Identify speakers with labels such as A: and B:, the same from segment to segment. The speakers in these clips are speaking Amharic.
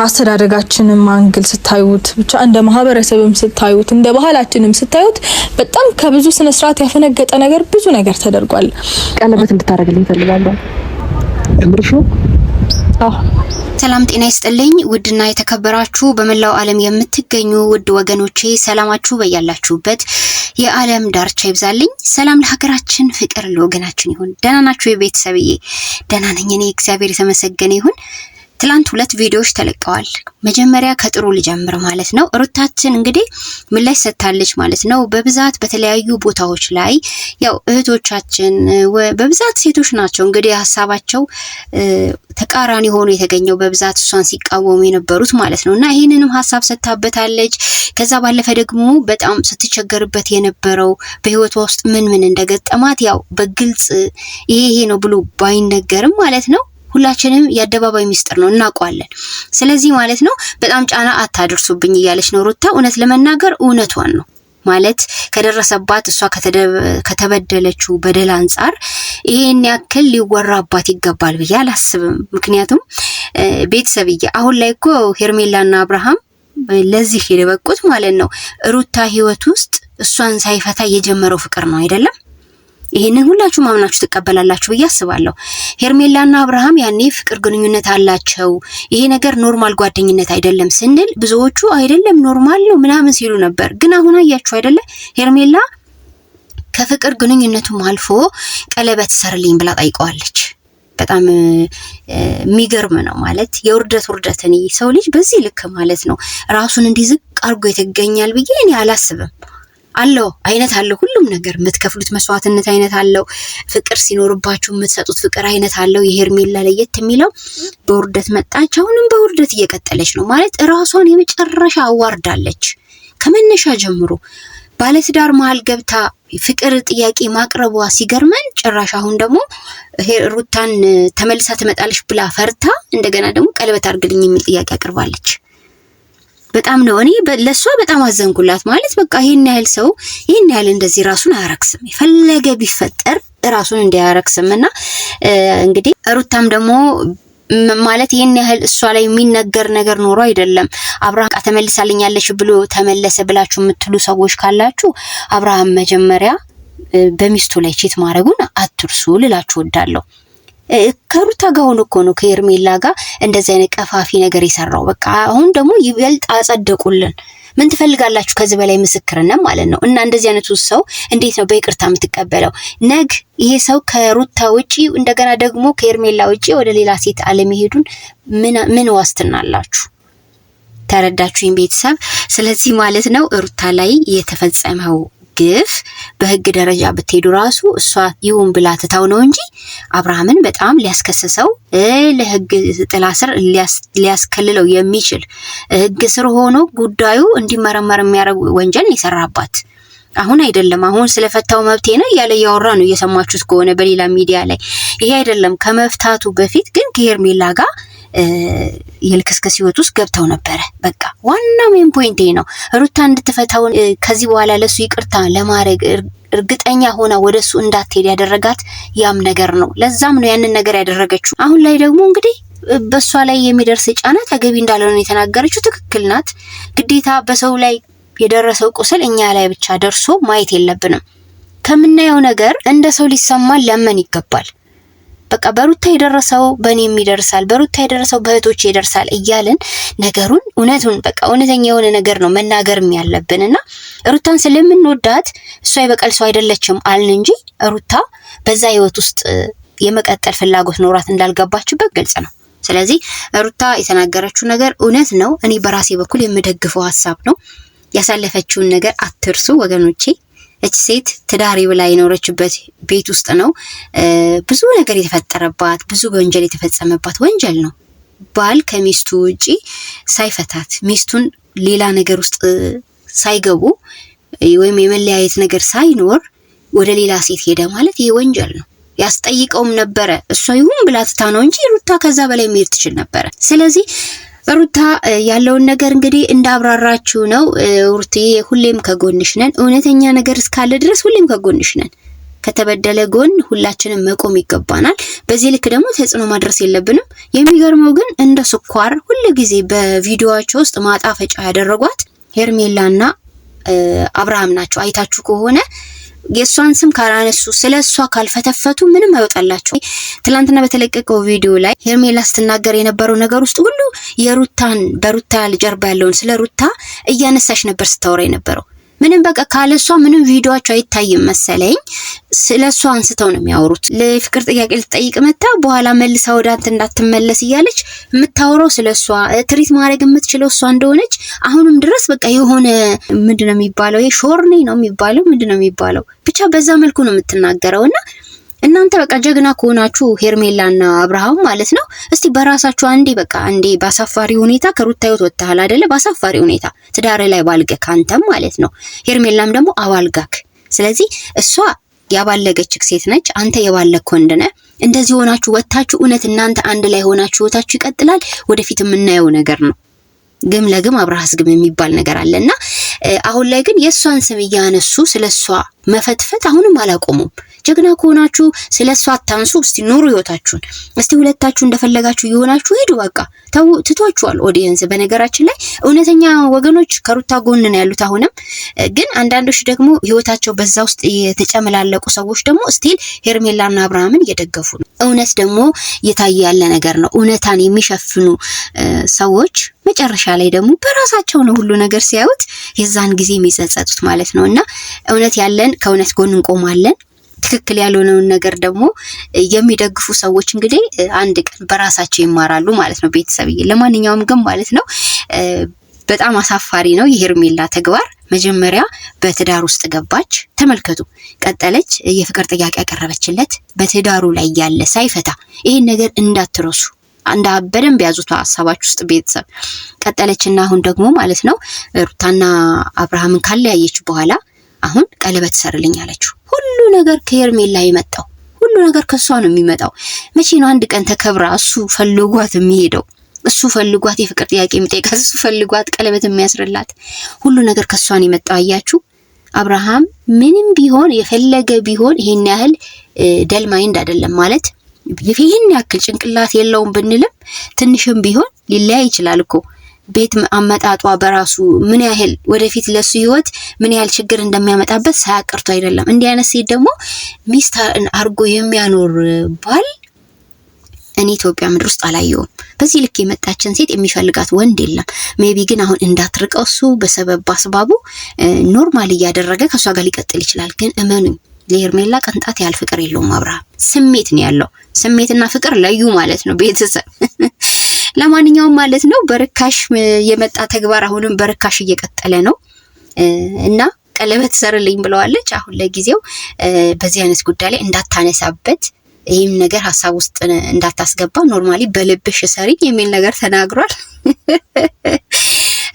A: አስተዳደጋችንም አንግል ስታዩት ብቻ እንደ ማህበረሰብም ስታዩት እንደ ባህላችንም ስታዩት በጣም ከብዙ ስነ ስርዓት ያፈነገጠ ነገር ብዙ ነገር ተደርጓል።
B: ቀለበት እንድታረግልኝ ፈልጋለሁ። እምርሹ
C: ሰላም ጤና ይስጥልኝ። ውድና የተከበራችሁ በመላው ዓለም የምትገኙ ውድ ወገኖቼ ሰላማችሁ በያላችሁበት የዓለም ዳርቻ ይብዛልኝ። ሰላም ለሀገራችን፣ ፍቅር ለወገናችን ይሁን። ደህና ናችሁ የቤተሰብዬ? ደህና ነኝ እኔ፣ እግዚአብሔር የተመሰገነ ይሁን። ትላንት 2 ቪዲዮዎች ተለቀዋል። መጀመሪያ ከጥሩ ልጀምር ማለት ነው። ሩታችን እንግዲህ ምላሽ ሰጥታለች ማለት ነው። በብዛት በተለያዩ ቦታዎች ላይ ያው እህቶቻችን በብዛት ሴቶች ናቸው እንግዲህ ሀሳባቸው ተቃራኒ ሆኖ የተገኘው በብዛት እሷን ሲቃወሙ የነበሩት ማለት ነው። እና ይሄንንም ሀሳብ ሰጥታበታለች። ከዛ ባለፈ ደግሞ በጣም ስትቸገርበት የነበረው በህይወቷ ውስጥ ምን እንደገጠማት ያው በግልጽ ይሄ ነው ብሎ ባይነገርም ማለት ነው ሁላችንም የአደባባይ ሚስጥር ነው እናውቀዋለን። ስለዚህ ማለት ነው በጣም ጫና አታድርሱብኝ እያለች ነው ሩታ። እውነት ለመናገር እውነቷን ነው ማለት ከደረሰባት እሷ ከተበደለችው በደል አንፃር ይሄን ያክል ሊወራባት ይገባል ብዬ አላስብም። ምክንያቱም ቤተሰብዬ አሁን ላይ እኮ ሄርሜላና አብርሃም ለዚህ የበቁት ማለት ነው ሩታ ህይወት ውስጥ እሷን ሳይፈታ የጀመረው ፍቅር ነው አይደለም? ይሄንን ሁላችሁ ማምናችሁ ተቀበላላችሁ ብዬ አስባለሁ። ሄርሜላና አብርሃም ያኔ ፍቅር ግንኙነት አላቸው፣ ይሄ ነገር ኖርማል ጓደኝነት አይደለም ስንል ብዙዎቹ አይደለም ኖርማል ነው ምናምን ሲሉ ነበር። ግን አሁን አያችሁ አይደለ ሄርሜላ ከፍቅር ግንኙነቱም አልፎ ቀለበት ሰርልኝ ብላ ጠይቀዋለች። በጣም የሚገርም ነው ማለት የውርደትን ሰው ልጅ በዚህ ልክ ማለት ነው ራሱን እንዲዝቅ አርጎ ይተገኛል ብዬ እኔ አላስብም። አለው አይነት አለው ሁሉም ነገር የምትከፍሉት መስዋዕትነት አይነት አለው። ፍቅር ሲኖርባችሁ የምትሰጡት ፍቅር አይነት አለው። የሄርሜላ ለየት የሚለው በውርደት መጣች፣ አሁንም በውርደት እየቀጠለች ነው ማለት ራሷን የመጨረሻ አዋርዳለች። ከመነሻ ጀምሮ ባለትዳር መሃል ገብታ ፍቅር ጥያቄ ማቅረቧ ሲገርመን፣ ጭራሽ አሁን ደግሞ ሩታን ተመልሳ ትመጣለች ብላ ፈርታ እንደገና ደግሞ ቀለበት አድርግልኝ የሚል ጥያቄ አቅርባለች። በጣም ነው እኔ ለሷ በጣም አዘንኩላት ማለት በቃ ይሄን ያህል ሰው ይሄን ያህል እንደዚህ ራሱን አያረክስም፣ የፈለገ ቢፈጠር ራሱን እንዲያረክስምና እንግዲህ ሩታም ደግሞ ማለት ይሄን ያህል እሷ ላይ የሚነገር ነገር ኖሮ አይደለም። አብርሃም ተመልሳልኛለች ብሎ ተመለሰ ብላችሁ የምትሉ ሰዎች ካላችሁ አብርሃም መጀመሪያ በሚስቱ ላይ ቺት ማድረጉን አትርሱ ልላችሁ ወዳለሁ። ከሩታ ጋር ሆኖ እኮ ነው ከሄርሜላ ጋር እንደዚህ አይነት ቀፋፊ ነገር የሰራው። በቃ አሁን ደግሞ ይበልጥ አጸደቁልን። ምን ትፈልጋላችሁ ከዚህ በላይ ምስክርነት ማለት ነው። እና እንደዚህ አይነቱ ሰው እንዴት ነው በይቅርታ የምትቀበለው? ነግ ይሄ ሰው ከሩታ ውጪ እንደገና ደግሞ ከሄርሜላ ውጪ ወደ ሌላ ሴት አለመሄዱን ምን ዋስትና አላችሁ? ተረዳችሁኝ ቤተሰብ? ስለዚህ ማለት ነው ሩታ ላይ የተፈጸመው ግፍ በህግ ደረጃ ብትሄዱ ራሱ እሷ ይሁን ብላ ትታው ነው እንጂ አብርሃምን በጣም ሊያስከስሰው ለህግ ጥላ ስር ሊያስከልለው የሚችል ህግ ስር ሆኖ ጉዳዩ እንዲመረመር የሚያደርግ ወንጀል ይሰራባት። አሁን አይደለም አሁን ስለፈታው መብቴ ነው እያለ ያወራ ነው እየሰማችሁት ከሆነ በሌላ ሚዲያ ላይ። ይሄ አይደለም ከመፍታቱ በፊት ግን ከሄርሜላ ጋር የልክስከስ ህይወት ውስጥ ገብተው ነበረ። በቃ ዋናው ሜን ፖይንት ነው ሩታ እንድትፈታው ከዚህ በኋላ ለሱ ይቅርታ ለማድረግ እርግጠኛ ሆና ወደሱ እንዳትሄድ ያደረጋት ያም ነገር ነው። ለዛም ነው ያንን ነገር ያደረገችው። አሁን ላይ ደግሞ እንግዲህ በሷ ላይ የሚደርስ ጫና ተገቢ እንዳልሆነ የተናገረችው ትክክል ናት። ግዴታ በሰው ላይ የደረሰው ቁስል እኛ ላይ ብቻ ደርሶ ማየት የለብንም። ከምናየው ነገር እንደ ሰው ሊሰማን ሊያመን ይገባል። በቃ በሩታ የደረሰው በእኔም ይደርሳል፣ በሩታ የደረሰው በእህቶች ይደርሳል እያልን ነገሩን እውነቱን በቃ እውነተኛ የሆነ ነገር ነው መናገርም ያለብንና ሩታን ስለምንወዳት እሷ የበቀል ሰው አይደለችም አልን እንጂ ሩታ በዛ ህይወት ውስጥ የመቀጠል ፍላጎት ኖራት እንዳልገባችበት ግልጽ ነው። ስለዚህ ሩታ የተናገረችው ነገር እውነት ነው። እኔ በራሴ በኩል የምደግፈው ሐሳብ ነው። ያሳለፈችውን ነገር አትርሱ ወገኖቼ። እቺ ሴት ትዳሪ ብላ የኖረችበት ቤት ውስጥ ነው ብዙ ነገር የተፈጠረባት፣ ብዙ ወንጀል የተፈጸመባት። ወንጀል ነው ባል ከሚስቱ ውጪ ሳይፈታት ሚስቱን ሌላ ነገር ውስጥ ሳይገቡ ወይም የመለያየት ነገር ሳይኖር ወደ ሌላ ሴት ሄደ ማለት ይሄ ወንጀል ነው። ያስጠይቀውም ነበረ። እሷ ይሁን ብላ ትታ ነው እንጂ ሩታ ከዛ በላይ መሄድ ትችል ነበረ። ስለዚህ ሩታ ያለውን ነገር እንግዲህ እንዳብራራችሁ ነው። ሩትዬ ሁሌም ከጎንሽ ነን። እውነተኛ ነገር እስካለ ድረስ ሁሌም ከጎንሽ ነን። ከተበደለ ጎን ሁላችንም መቆም ይገባናል። በዚህ ልክ ደግሞ ተጽዕኖ ማድረስ የለብንም። የሚገርመው ግን እንደ ስኳር ሁሉ ጊዜ በቪዲዮዋቸው ውስጥ ማጣፈጫ ያደረጓት ሄርሜላና አብርሃም ናቸው። አይታችሁ ከሆነ የሷን ስም ካላነሱ ስለሷ ካልፈተፈቱ ምንም አይወጣላቸው። ትላንትና በተለቀቀው ቪዲዮ ላይ ሄርሜላ ስትናገር የነበረው ነገር ውስጥ ሁሉ በሩታ ጀርባ ያለውን ስለ ሩታ እያነሳሽ ነበር ስታወራ የነበረው። ምንም በቃ ካለሷ ምንም ቪዲዮአቸው አይታይም መሰለኝ። ስለሷ አንስተው ነው የሚያወሩት። ለፍቅር ጥያቄ ልትጠይቅ መጣ በኋላ መልሳ ወደ አንተ እንዳትመለስ እያለች የምታወራው ስለሷ ትሪት ማድረግ የምትችለው እሷ እንደሆነች አሁንም ድረስ በቃ የሆነ ምንድነው የሚባለው ሾርኔ ነው የሚባለው ምንድነው የሚባለው ብቻ በዛ መልኩ ነው የምትናገረውና እናንተ በቃ ጀግና ከሆናችሁ ሄርሜላና አብርሃም ማለት ነው እስቲ በራሳችሁ አንዴ ባሳፋሪ ሁኔታ ከሩታ ህይወት ወጣሃል አይደለ? ባሳፋሪ ሁኔታ ትዳር ላይ ባልገ ካንተም ማለት ነው ሄርሜላም ደግሞ አባልጋክ። ስለዚህ እሷ ያባለገች ሴት ነች፣ አንተ የባለክ ወንድ ነህ። እንደዚህ ሆናችሁ ወጣችሁ እውነት እናንተ አንድ ላይ ሆናችሁ ህይወታችሁ ይቀጥላል። ወደፊት የምናየው ነገር ነው። ግም ለግም አብርሃስ ግም የሚባል ነገር አለና አሁን ላይ ግን የሷን ስም እያነሱ ስለሷ መፈትፈት አሁንም አላቆሙም። ጀግና ከሆናችሁ ስለሷ አታንሱ። እስቲ ኑሩ ህይወታችሁን። እስቲ ሁለታችሁ እንደፈለጋችሁ ይሆናችሁ ሄዱ። በቃ ትቷችኋል ኦዲየንስ። በነገራችን ላይ እውነተኛ ወገኖች ከሩታ ጎን ነው ያሉት። አሁንም ግን አንዳንዶች ደግሞ ህይወታቸው በዛ ውስጥ የተጨመላለቁ ሰዎች ደግሞ ስቲል ሄርሜላና አብርሃምን እየደገፉ ነው። እውነት ደግሞ እየታየ ያለ ነገር ነው። እውነታን የሚሸፍኑ ሰዎች መጨረሻ ላይ ደግሞ በራሳቸው ነው ሁሉ ነገር ሲያዩት የዛን ጊዜ የሚጸጸቱት ማለት ነውና እውነት ያለን ከእውነት ጎን እንቆማለን። ትክክል ያልሆነውን ነገር ደግሞ የሚደግፉ ሰዎች እንግዲህ አንድ ቀን በራሳቸው ይማራሉ ማለት ነው ቤተሰብዬ። ለማንኛውም ግን ማለት ነው በጣም አሳፋሪ ነው የሄርሜላ ተግባር። መጀመሪያ በትዳር ውስጥ ገባች፣ ተመልከቱ። ቀጠለች፣ የፍቅር ጥያቄ ያቀረበችለት በትዳሩ ላይ ያለ ሳይፈታ። ይሄን ነገር እንዳትረሱ በደንብ ያዙት ሀሳባችሁ ውስጥ ቤተሰብ። ቀጠለችና አሁን ደግሞ ማለት ነው ሩታና አብርሃምን ካለያየች በኋላ አሁን ቀለበት ሰርልኝ አለችው። ሁሉ ነገር ከሄርሜላ የመጣው ሁሉ ነገር ከሷ ነው የሚመጣው። መቼ ነው አንድ ቀን ተከብራ እሱ ፈልጓት የሚሄደው? እሱ ፈልጓት የፍቅር ጥያቄ የሚጠይቃት እሱ ፈልጓት ቀለበት የሚያስርላት ሁሉ ነገር ከሷ ነው የመጣው። አያችሁ አብርሃም ምንም ቢሆን የፈለገ ቢሆን ይሄን ያህል ደልማይንድ አይደለም ማለት ይሄን ያክል ጭንቅላት የለውም ብንልም ትንሽም ቢሆን ሊለያይ ይችላል እኮ። ቤት አመጣጧ በራሱ ምን ያህል ወደፊት ለሱ ህይወት ምን ያህል ችግር እንደሚያመጣበት ሳያቀርቱ አይደለም። እንዲህ አይነት ሴት ደግሞ ሚስት አርጎ የሚያኖር ባል እኔ ኢትዮጵያ ምድር ውስጥ አላየውም። በዚህ ልክ የመጣችን ሴት የሚፈልጋት ወንድ የለም። ሜቢ ግን አሁን እንዳትርቀው እሱ በሰበብ አስባቡ ኖርማል እያደረገ ከሷ ጋር ሊቀጥል ይችላል። ግን እመኑኝ ለሄርሜላ ቅንጣት ያህል ፍቅር የለውም አብርሃም። ስሜት ነው ያለው። ስሜትና ፍቅር ለዩ ማለት ነው ቤተሰብ። ለማንኛውም ማለት ነው በርካሽ የመጣ ተግባር አሁንም በርካሽ እየቀጠለ ነው እና ቀለበት ሰርልኝ ብለዋለች። አሁን ለጊዜው በዚህ አይነት ጉዳይ ላይ እንዳታነሳበት፣ ይሄም ነገር ሐሳብ ውስጥ እንዳታስገባ፣ ኖርማሊ በልብሽ ሰሪ የሚል ነገር ተናግሯል።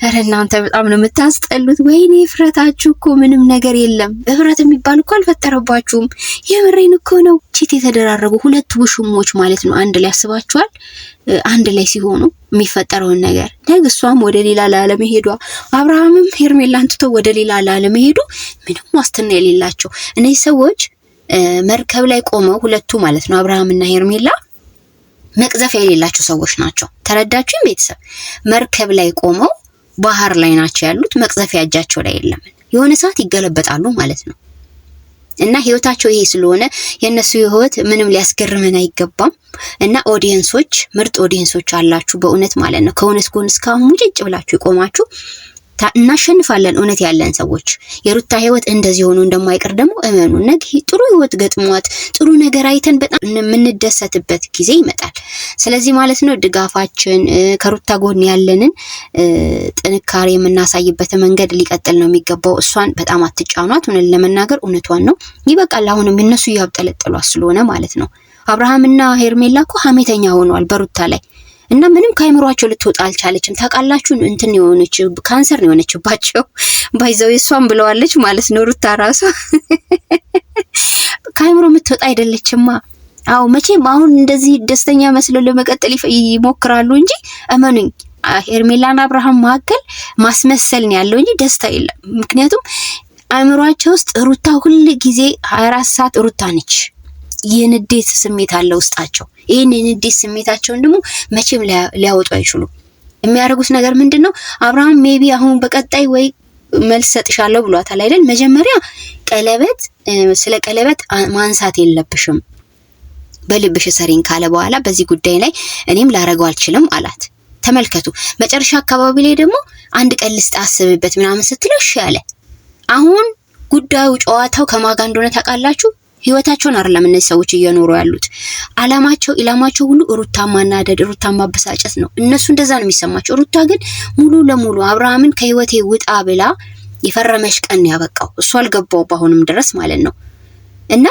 C: አረ እናንተ በጣም ነው የምታስጠሉት። ወይኔ ፍረታችሁ እኮ ምንም ነገር የለም። ህብረት የሚባል እኮ አልፈጠረባችሁም። የምሬን እኮ ነው። ቺት የተደራረጉ ሁለት ውሽሞች ማለት ነው አንድ ላይ ያስባችኋል። አንድ ላይ ሲሆኑ የሚፈጠረውን ነገር ደግሷም ወደ ሌላ ዓለም ሄዷ፣ አብርሃምም ሄርሜላን ትቶ ወደ ሌላ ዓለም ሄዱ። ምንም ዋስትና የሌላቸው እነዚህ ሰዎች መርከብ ላይ ቆመው ሁለቱ ማለት ነው አብርሃምና ሄርሜላ መቅዘፊያ የሌላቸው ሰዎች ናቸው። ተረዳችሁ ቤተሰብ? መርከብ ላይ ቆመው ባህር ላይ ናቸው ያሉት። መቅዘፊያ እጃቸው ላይ የለም። የሆነ ሰዓት ይገለበጣሉ ማለት ነው። እና ህይወታቸው ይሄ ስለሆነ የነሱ ህይወት ምንም ሊያስገርመን አይገባም። እና ኦዲየንሶች፣ ምርጥ ኦዲየንሶች አላችሁ በእውነት ማለት ነው። ከእውነት ጎን እስካሁን ሙጭጭ ብላችሁ ይቆማችሁ። እናሸንፋለን። እውነት ያለን ሰዎች የሩታ ህይወት እንደዚህ ሆኖ እንደማይቀር ደግሞ እመኑ። ነገ ጥሩ ህይወት ገጥሟት ጥሩ ነገር አይተን በጣም የምንደሰትበት ጊዜ ይመጣል። ስለዚህ ማለት ነው ድጋፋችን ከሩታ ጎን ያለንን ጥንካሬ የምናሳይበት መንገድ ሊቀጥል ነው የሚገባው። እሷን በጣም አትጫኗት። እውነት ለመናገር እውነቷን ነው። ይበቃል። አሁንም እነሱ ያብጠለጥሏት ስለሆነ ማለት ነው። አብርሃምና ሄርሜላ እኮ ሀሜተኛ ሆነዋል በሩታ ላይ እና ምንም ካይምሯቸው ልትወጣ አልቻለችም። ታውቃላችሁ እንትን የሆነች ካንሰር ነው የሆነችባቸው። ባይዘው እሷም ብለዋለች ማለት ነው ሩታ ራሷ ካይምሮ የምትወጣ አይደለችማ። አዎ መቼም አሁን እንደዚህ ደስተኛ መስለው ለመቀጠል ይሞክራሉ እንጂ እመኑኝ ሄርሜላና አብርሃም መካከል ማስመሰል ነው ያለው እንጂ ደስታ የለም። ምክንያቱም አእምሯቸው ውስጥ ሩታ ሁሉ ጊዜ 24 ሰዓት ሩታ ነች። የንዴት ስሜት አለ ውስጣቸው። ይሄን የንዴት ስሜታቸውን ደግሞ መቼም ሊያወጡ አይችሉም። የሚያደርጉት ነገር ምንድነው? አብርሃም ሜቢ አሁን በቀጣይ ወይ መልስ ሰጥሻለሁ ብሏታል አይደል? መጀመሪያ ቀለበት ስለ ቀለበት ማንሳት የለብሽም በልብሽ ሰሪን ካለ በኋላ በዚህ ጉዳይ ላይ እኔም ላረጋው አልችልም አላት። ተመልከቱ። መጨረሻ አካባቢ ላይ ደግሞ አንድ ቀን ልስጣስብበት ምናምን ስትለሽ ያለ አሁን ጉዳዩ ጨዋታው ከማጋ እንደሆነ ታውቃላችሁ። ህይወታቸውን አይደለም እነዚህ ሰዎች እየኖሩ ያሉት። ኢላማቸው ሁሉ ሩታ ማናደድ፣ ሩታ ማበሳጨት ነው። እነሱ እንደዛ ነው የሚሰማቸው። ሩታ ግን ሙሉ ለሙሉ አብርሃምን ከህይወቴ ውጣ ብላ የፈረመሽ ቀን ያበቃው እሱ አልገባው አሁንም ድረስ ማለት ነው። እና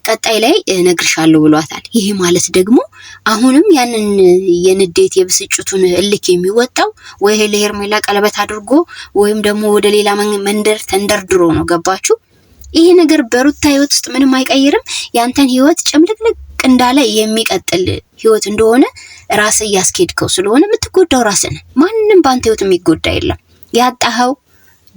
C: ቀጣይ ላይ ነግርሻለሁ ብሏታል። ይሄ ማለት ደግሞ አሁንም ያንን የንዴት የብስጭቱን እልክ የሚወጣው ወይ ለሄርሜላ ቀለበት አድርጎ ወይም ደግሞ ወደ ሌላ መንደር ተንደርድሮ ነው። ገባችሁ? ይሄ ነገር በሩታ ህይወት ውስጥ ምንም አይቀይርም። ያንተን ህይወት ጭምልቅልቅ እንዳለ የሚቀጥል ህይወት እንደሆነ ራስ ያስኬድከው ስለሆነ የምትጎዳው ራስህ ነህ። ማንንም ባንተ ህይወት የሚጎዳ የለም። ያጣኸው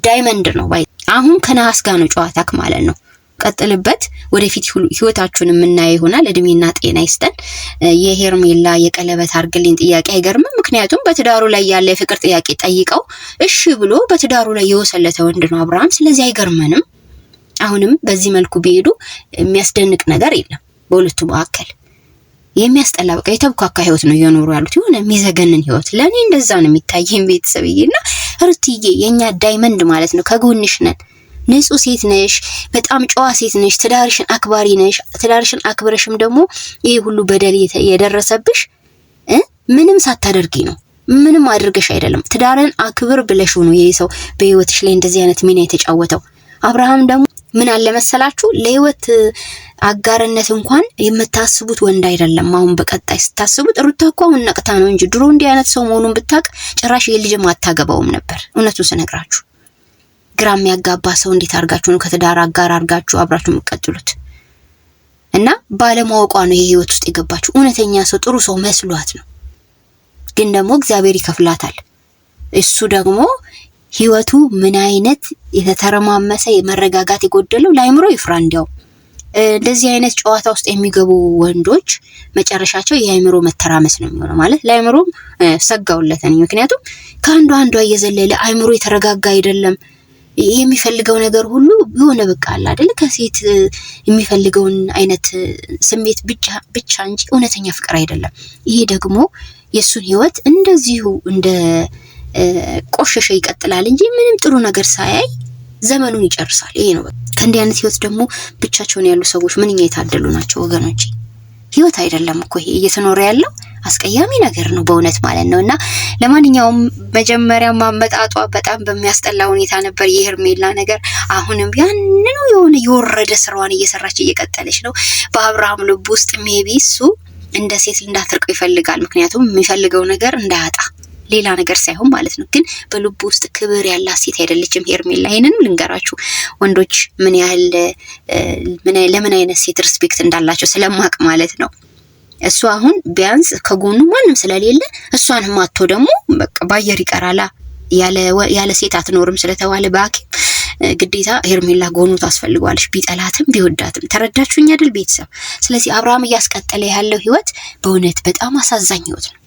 C: ዳይመንድ ነው። አሁን ከነሐስ ጋር ነው ጨዋታክ ማለት ነው። ቀጥልበት። ወደፊት ህይወታችሁን የምናየው ይሆናል። እድሜና ጤና ይስጠን። የሄርሜላ የቀለበት አርግልኝ ጥያቄ አይገርምም። ምክንያቱም በትዳሩ ላይ ያለ የፍቅር ጥያቄ ጠይቀው እሺ ብሎ በትዳሩ ላይ የወሰለተ ወንድ ነው አብርሃም። ስለዚህ አይገርመንም። አሁንም በዚህ መልኩ ቢሄዱ የሚያስደንቅ ነገር የለም። በሁለቱ መካከል የሚያስጠላ በቃ የተብካካ ህይወት ነው እየኖሩ ያሉት። የሆነ የሚዘገንን ህይወት ለኔ እንደዛ ነው የሚታየኝ ቤተሰብዬና ሩትዬ የኛ ዳይመንድ ማለት ነው። ከጎንሽ ነን። ንጹህ ሴት ነሽ፣ በጣም ጨዋ ሴት ነሽ፣ ትዳርሽን አክባሪ ነሽ። ትዳርሽን አክብረሽም ደግሞ ይሄ ሁሉ በደል የደረሰብሽ ምንም ሳታደርጊ ነው። ምንም አድርገሽ አይደለም። ትዳርን አክብር ብለሽ ነው ይሄ ሰው በህይወትሽ ላይ እንደዚህ አይነት ሚና የተጫወተው። አብርሃም ደግሞ ምን አለ መሰላችሁ ለህይወት አጋርነት እንኳን የምታስቡት ወንድ አይደለም። አሁን በቀጣይ ስታስቡት ሩታ እኮ አሁን ነቅታ ነው እንጂ ድሮ እንዲህ አይነት ሰው መሆኑን ብታቅ ጭራሽ የልጅም አታገባውም ነበር። እውነቱን ስነግራችሁ ግራ የሚያጋባ ሰው እንዴት አርጋችሁ ነው ከትዳር አጋር አርጋችሁ አብራችሁ የምትቀጥሉት? እና ባለማወቋ ነው ይሄ ህይወት ውስጥ የገባችሁ። እውነተኛ ሰው ጥሩ ሰው መስሏት ነው። ግን ደግሞ እግዚአብሔር ይከፍላታል። እሱ ደግሞ ህይወቱ ምን አይነት የተተረማመሰ የመረጋጋት የጎደለው ላይምሮ ይፍራ። እንዲያው እንደዚህ አይነት ጨዋታ ውስጥ የሚገቡ ወንዶች መጨረሻቸው የአይምሮ መተራመስ ነው የሚሆነው። ማለት ላይምሮ ሰጋውለተን። ምክንያቱም ከአንዱ አንዷ እየዘለለ አይምሮ የተረጋጋ አይደለም። የሚፈልገው ነገር ሁሉ የሆነ በቃ አለ አይደል ከሴት የሚፈልገውን አይነት ስሜት ብቻ እንጂ እውነተኛ ፍቅር አይደለም። ይሄ ደግሞ የሱን ህይወት እንደዚሁ እንደ ቆሸሸ ይቀጥላል እንጂ ምንም ጥሩ ነገር ሳያይ ዘመኑን ይጨርሳል። ይሄ ነው። ከእንዲህ አይነት ህይወት ደግሞ ብቻቸውን ያሉ ሰዎች ምንኛ የታደሉ ናቸው ወገኖች። ህይወት አይደለም እኮ ይሄ እየተኖረ ያለው አስቀያሚ ነገር ነው በእውነት ማለት ነውና ለማንኛውም መጀመሪያ ማመጣጧ በጣም በሚያስጠላ ሁኔታ ነበር የሄርሜላ ነገር። አሁንም ያንኑ የሆነ የወረደ ስራዋን እየሰራች እየቀጠለች ነው። በአብርሃም ልብ ውስጥ ሜቢ እሱ እንደ ሴት እንዳትርቀው ይፈልጋል። ምክንያቱም የሚፈልገው ነገር እንዳያጣ ሌላ ነገር ሳይሆን ማለት ነው። ግን በልቡ ውስጥ ክብር ያላት ሴት አይደለችም ሄርሜላ። ይሄንንም ልንገራችሁ ወንዶች ምን ያህል ለምን አይነት ሴት ሪስፔክት እንዳላቸው ስለማቅ ማለት ነው። እሱ አሁን ቢያንስ ከጎኑ ማንም ስለሌለ እሷን ማጥቶ ደግሞ በቃ ባየር ይቀራላ። ያለ ሴት አትኖርም ስለተባለ በሐኪም ግዴታ ሄርሜላ ጎኑ ታስፈልጓለች። ቢጠላትም ቢወዳትም። ተረዳችሁኝ አይደል ቤተሰብ? ስለዚህ አብርሃም እያስቀጠለ ያለው ህይወት በእውነት በጣም አሳዛኝ ህይወት ነው።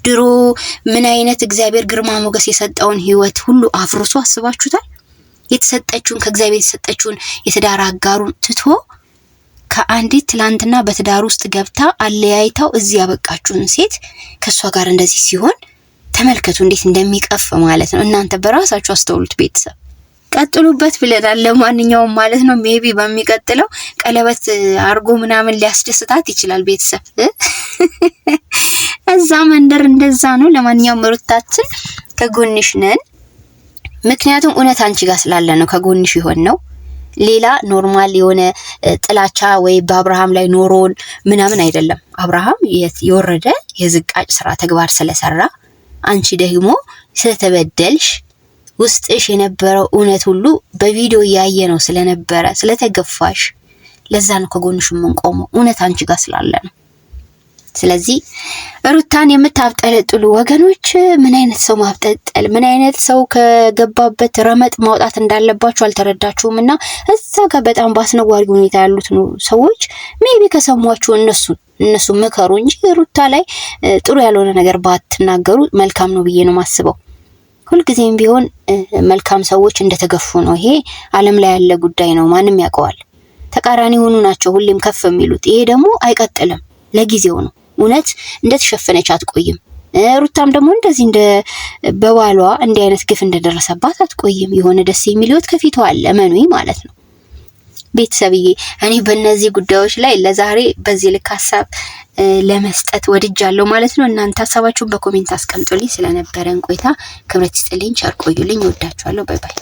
C: ድሮ ምን አይነት እግዚአብሔር ግርማ ሞገስ የሰጠውን ህይወት ሁሉ አፍርሶ አስባችሁታል? የተሰጠችውን ከእግዚአብሔር የተሰጠችውን የትዳር አጋሩን ትቶ ከአንዲት ትላንትና በትዳር ውስጥ ገብታ አለያይታው እዚህ ያበቃችሁን ሴት ከሷ ጋር እንደዚህ ሲሆን ተመልከቱ እንዴት እንደሚቀፍ ማለት ነው። እናንተ በራሳችሁ አስተውሉት ቤተሰብ። ቀጥሉበት ብለናል። ለማንኛውም ማለት ነው ሜቢ በሚቀጥለው ቀለበት አርጎ ምናምን ሊያስደስታት ይችላል ቤተሰብ። እዛ መንደር እንደዛ ነው። ለማንኛውም ሩታችን ከጎንሽ ነን። ምክንያቱም እውነት አንቺ ጋር ስላለ ነው ከጎንሽ ይሆን ነው። ሌላ ኖርማል የሆነ ጥላቻ ወይ በአብርሃም ላይ ኖሮን ምናምን አይደለም። አብርሃም የወረደ የዝቃጭ ስራ ተግባር ስለሰራ አንቺ ደግሞ ስለተበደልሽ ውስጥሽ የነበረው እውነት ሁሉ በቪዲዮ ያየ ነው ስለነበረ ስለተገፋሽ ለዛ ነው ከጎንሽ የምንቆመው። እውነት አንቺ ጋር ስላለ ነው። ስለዚህ ሩታን የምታብጠለጥሉ ወገኖች ምን አይነት ሰው ማብጠልጠል ምን አይነት ሰው ከገባበት ረመጥ ማውጣት እንዳለባችሁ አልተረዳችሁም። እና እዛ ጋር በጣም ባስነዋሪ ሁኔታ ያሉት ነው ሰዎች ሜቢ ከሰሟችሁ እነሱ መከሩ እንጂ ሩታ ላይ ጥሩ ያልሆነ ነገር ባትናገሩ መልካም ነው ብዬ ነው ማስበው። ሁልጊዜም ቢሆን መልካም ሰዎች እንደተገፉ ነው። ይሄ ዓለም ላይ ያለ ጉዳይ ነው፣ ማንም ያውቀዋል። ተቃራኒ ሆኑ ናቸው ሁሌም ከፍ የሚሉት። ይሄ ደግሞ አይቀጥልም፣ ለጊዜው ነው። እውነት እንደተሸፈነች አትቆይም። ሩታም ደግሞ እንደዚህ እንደ በባሏ እንዲህ አይነት ግፍ እንደደረሰባት አትቆይም። የሆነ ደስ የሚል ህይወት ከፊቷ አለ፣ መኑይ ማለት ነው። ቤተሰብዬ እኔ በእነዚህ ጉዳዮች ላይ ለዛሬ በዚህ ልክ ሀሳብ ለመስጠት ወድጃለሁ ማለት ነው። እናንተ ሀሳባችሁን በኮሜንት አስቀምጡልኝ። ስለነበረን ቆይታ ክብረት ይስጥልኝ፣ ቸር ቆዩልኝ። እወዳችኋለሁ። ባይ ባይ።